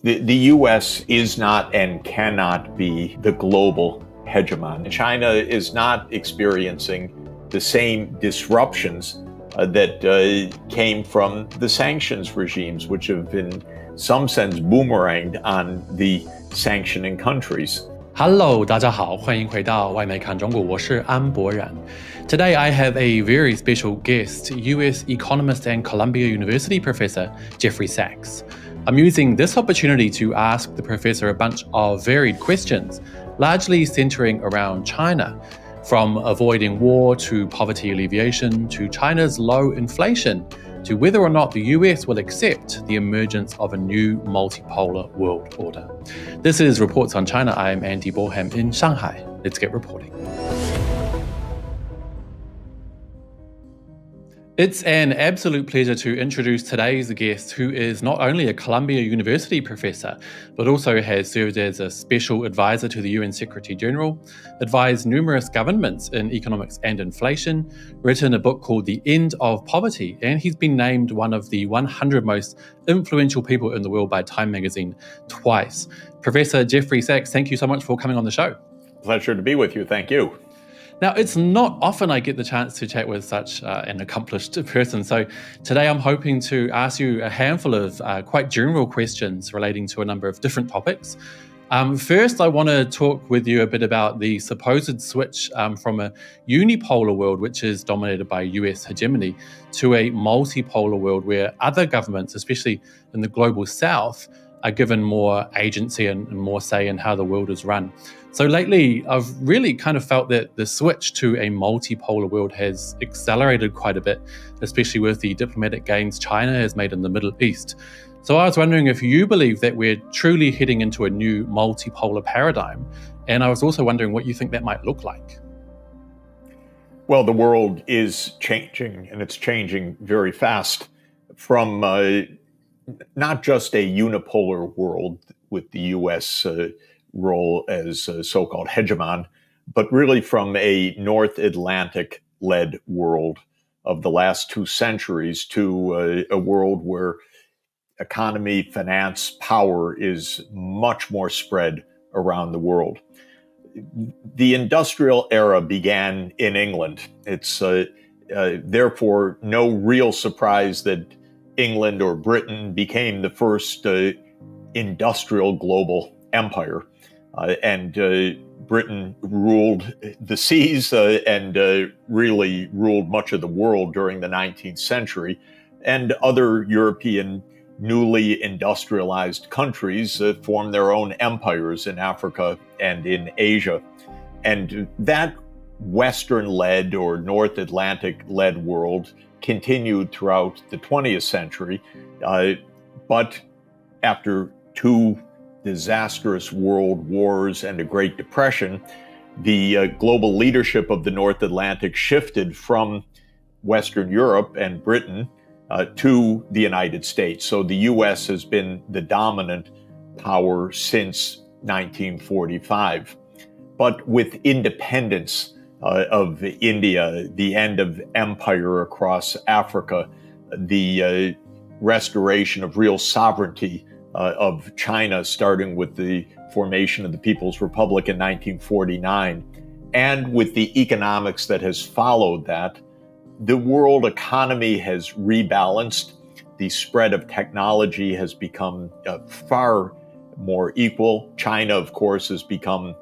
The U.S. is not and cannot be the global hegemon. China is not experiencing the same disruptions that came from the sanctions regimes, which have in some sense boomeranged on the sanctioning countries. Hello, 大家好，欢迎回到外媒看中国，我是安博然。Today I have a very special guest, US economist and Columbia University professor Jeffrey Sachs. I'm using this opportunity to ask the professor a bunch of varied questions, largely centering around China, from avoiding war to poverty alleviation to China's low inflation to whether or not the US will accept the emergence of a new multipolar world order. This is Reports on China. I'm Andy Borham in Shanghai. Let's get reporting. It's an absolute pleasure to introduce today's guest, who is not only a Columbia University professor, but also has served as a special advisor to the UN Secretary General, advised numerous governments in economics and inflation, written a book called The End of Poverty, and he's been named one of the 100 most influential people in the world by Time magazine twice. Professor Jeffrey Sachs, thank you so much for coming on the show. Pleasure to be with you. Thank you. Now, it's not often I get the chance to chat with such an accomplished person, so today I'm hoping to ask you a handful of quite general questions relating to a number of different topics. First, I want to talk with you a bit about the supposed switch from a unipolar world, which is dominated by US hegemony, to a multipolar world where other governments, especially in the global south, are given more agency and more say in how the world is run. So lately, I've really kind of felt that the switch to a multipolar world has accelerated quite a bit, especially with the diplomatic gains China has made in the Middle East. So I was wondering if you believe that we're truly heading into a new multipolar paradigm, and I was also wondering what you think that might look like. Well, the world is changing, and it's changing very fast from not just a unipolar world with the U.S. Role as a so-called hegemon, but really from a North Atlantic-led world of the last 2 centuries to a world where economy, finance, power is much more spread around the world. The industrial era began in England. It's therefore no real surprise that England or Britain became the first industrial global empire. And Britain ruled the seas and really ruled much of the world during the 19th century. And other European newly industrialized countries formed their own empires in Africa and in Asia. And that Western-led or North Atlantic-led world continued throughout the 20th century. But after 2 disastrous world wars and a Great Depression, the global leadership of the North Atlantic shifted from Western Europe and Britain to the United States. So the U.S. has been the dominant power since 1945. But with independence of India, the end of empire across Africa, the restoration of real sovereignty of China, starting with the formation of the People's Republic in 1949, and with the economics that has followed that, the world economy has rebalanced. The spread of technology has become far more equal. China, of course, has become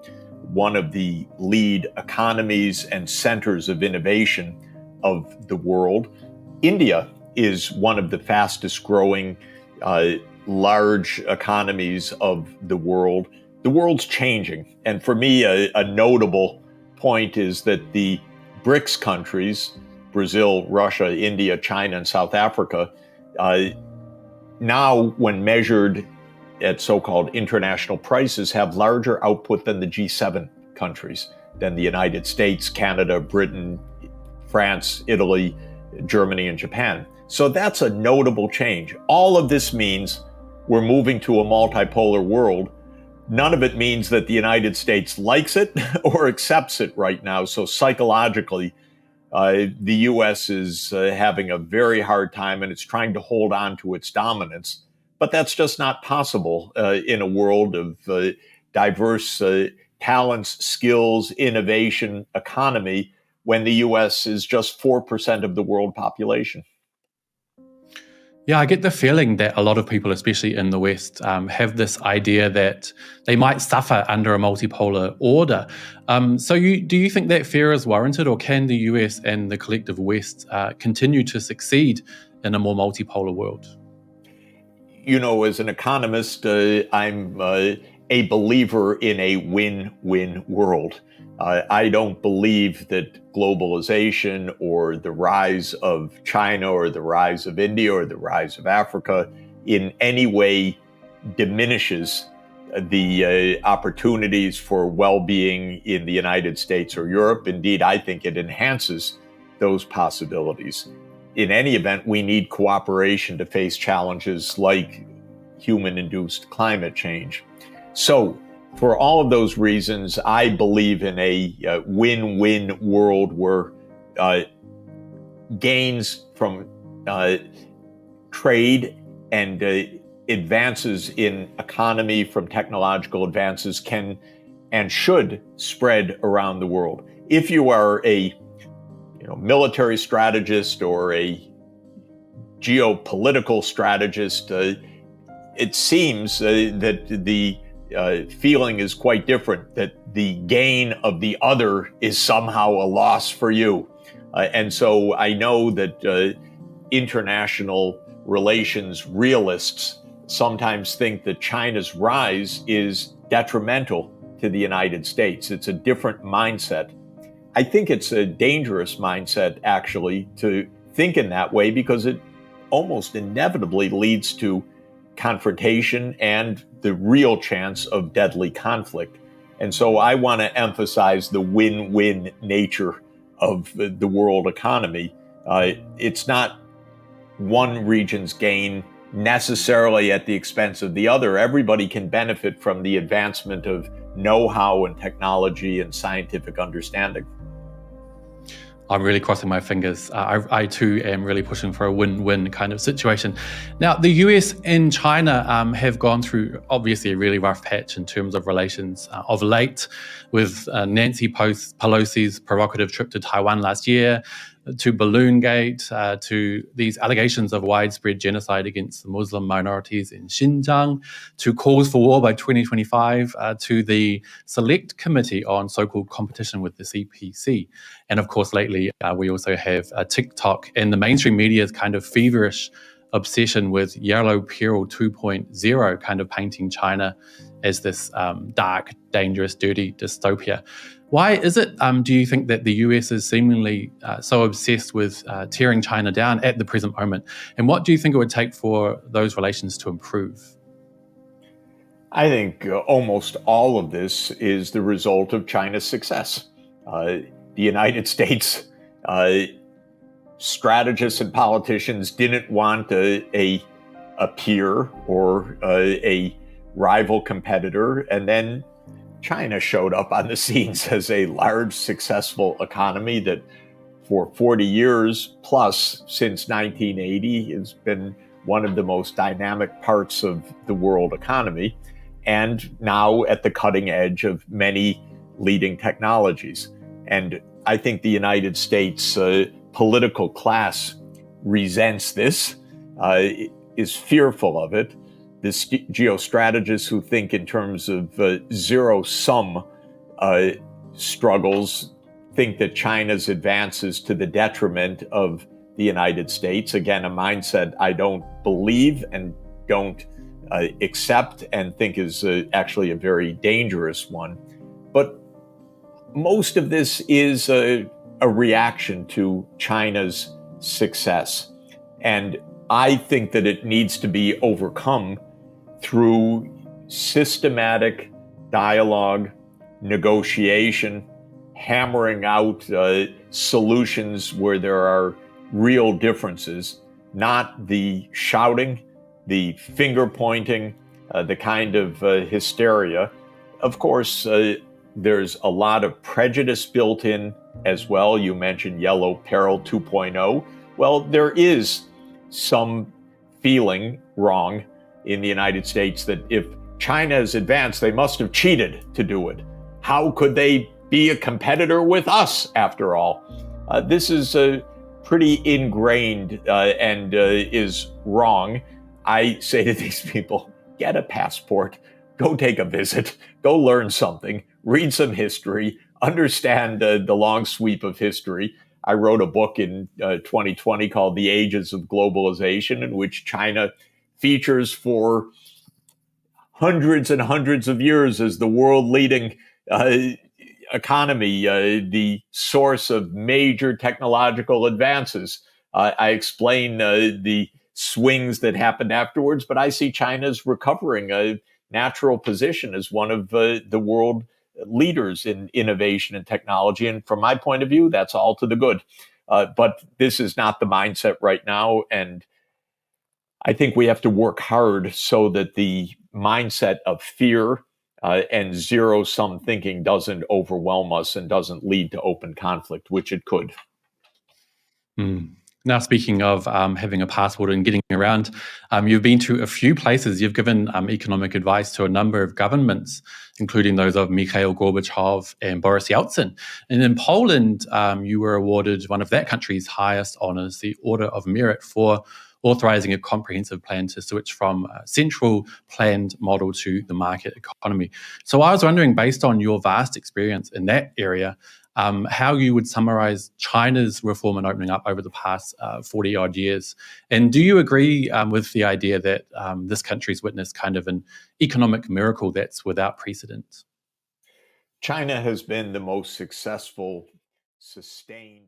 one of the lead economies and centers of innovation of the world. India is one of the fastest growing large economies of the world. The world's changing. And for me, a notable point is that the BRICS countries, Brazil, Russia, India, China, and South Africa, now when measured at so-called international prices, have larger output than the G7 countries, than the United States, Canada, Britain, France, Italy, Germany, and Japan. So that's a notable change. All of this means we're moving to a multipolar world. None of it means that the United States likes it or accepts it right now. So psychologically, the U.S. is having a very hard time, and it's trying to hold on to its dominance. But that's just not possible in a world of diverse talents, skills, innovation, economy, when the US is just 4% of the world population. Yeah, I get the feeling that a lot of people, especially in the West, have this idea that they might suffer under a multipolar order. Do you think that fear is warranted, or can the US and the collective West continue to succeed in a more multipolar world? You know, as an economist, I'm a believer in a win-win world. I don't believe that globalization or the rise of China or the rise of India or the rise of Africa in any way diminishes the opportunities for well-being in the United States or Europe. Indeed, I think it enhances those possibilities. In any event, we need cooperation to face challenges like human-induced climate change. So, for all of those reasons, I believe in a win-win world where gains from trade and advances in economy from technological advances can and should spread around the world. If you are a military strategist or a geopolitical strategist, it seems that the feeling is quite different, that the gain of the other is somehow a loss for you. And so I know that international relations realists sometimes think that China's rise is detrimental to the United States. It's a different mindset. I think it's a dangerous mindset, actually, to think in that way, because it almost inevitably leads to confrontation and the real chance of deadly conflict. And so I want to emphasize the win-win nature of the world economy. It's not one region's gain necessarily at the expense of the other. Everybody can benefit from the advancement of know-how and technology and scientific understanding. I'm really crossing my fingers. I too am really pushing for a win-win kind of situation. Now, the US and China have gone through obviously a really rough patch in terms of relations of late, with Nancy Pelosi's provocative trip to Taiwan last year, to Balloongate, to these allegations of widespread genocide against the Muslim minorities in Xinjiang, to calls for war by 2025, to the Select Committee on so-called competition with the CPC. And of course, lately, we also have TikTok and the mainstream media's kind of feverish obsession with Yellow Peril 2.0, kind of painting China as this dark, dangerous, dirty dystopia. Why is it, do you think, that the US is seemingly so obsessed with tearing China down at the present moment? And what do you think it would take for those relations to improve? I think almost all of this is the result of China's success. The United States strategists and politicians didn't want a peer or a rival competitor, and then China showed up on the scenes as a large, successful economy that for 40 years plus, since 1980, has been one of the most dynamic parts of the world economy, and now at the cutting edge of many leading technologies. And I think the United States political class resents this, is fearful of it. The geostrategists who think in terms of zero-sum struggles think that China's advances to the detriment of the United States. Again, a mindset I don't believe and don't accept, and think is actually a very dangerous one. But most of this is a reaction to China's success. And I think that it needs to be overcome through systematic dialogue, negotiation, hammering out solutions where there are real differences, not the shouting, the finger pointing, the kind of hysteria. Of course, there's a lot of prejudice built in as well. You mentioned Yellow Peril 2.0. Well, there is some feeling wrong in the United States that if China is advanced, they must have cheated to do it. How could they be a competitor with us, after all? This is pretty ingrained and is wrong. I say to these people, get a passport, go take a visit, go learn something, read some history, understand the long sweep of history. I wrote a book in 2020 called The Ages of Globalization, in which China features for hundreds and hundreds of years as the world-leading economy, the source of major technological advances. I explain the swings that happened afterwards, but I see China's recovering a natural position as one of the world leaders in innovation and technology. And from my point of view, that's all to the good. But this is not the mindset right now. And I think we have to work hard so that the mindset of fear and zero-sum thinking doesn't overwhelm us and doesn't lead to open conflict, which it could. Now, speaking of having a passport and getting around, you've been to a few places. You've given economic advice to a number of governments, including those of Mikhail Gorbachev and Boris Yeltsin. And in Poland, you were awarded one of that country's highest honors, the Order of Merit, for authorizing a comprehensive plan to switch from a central planned model to the market economy. So I was wondering, based on your vast experience in that area, how you would summarize China's reform and opening up over the past 40-odd years. And do you agree with the idea that this country's witnessed kind of an economic miracle that's without precedent? China has been the most successful, sustained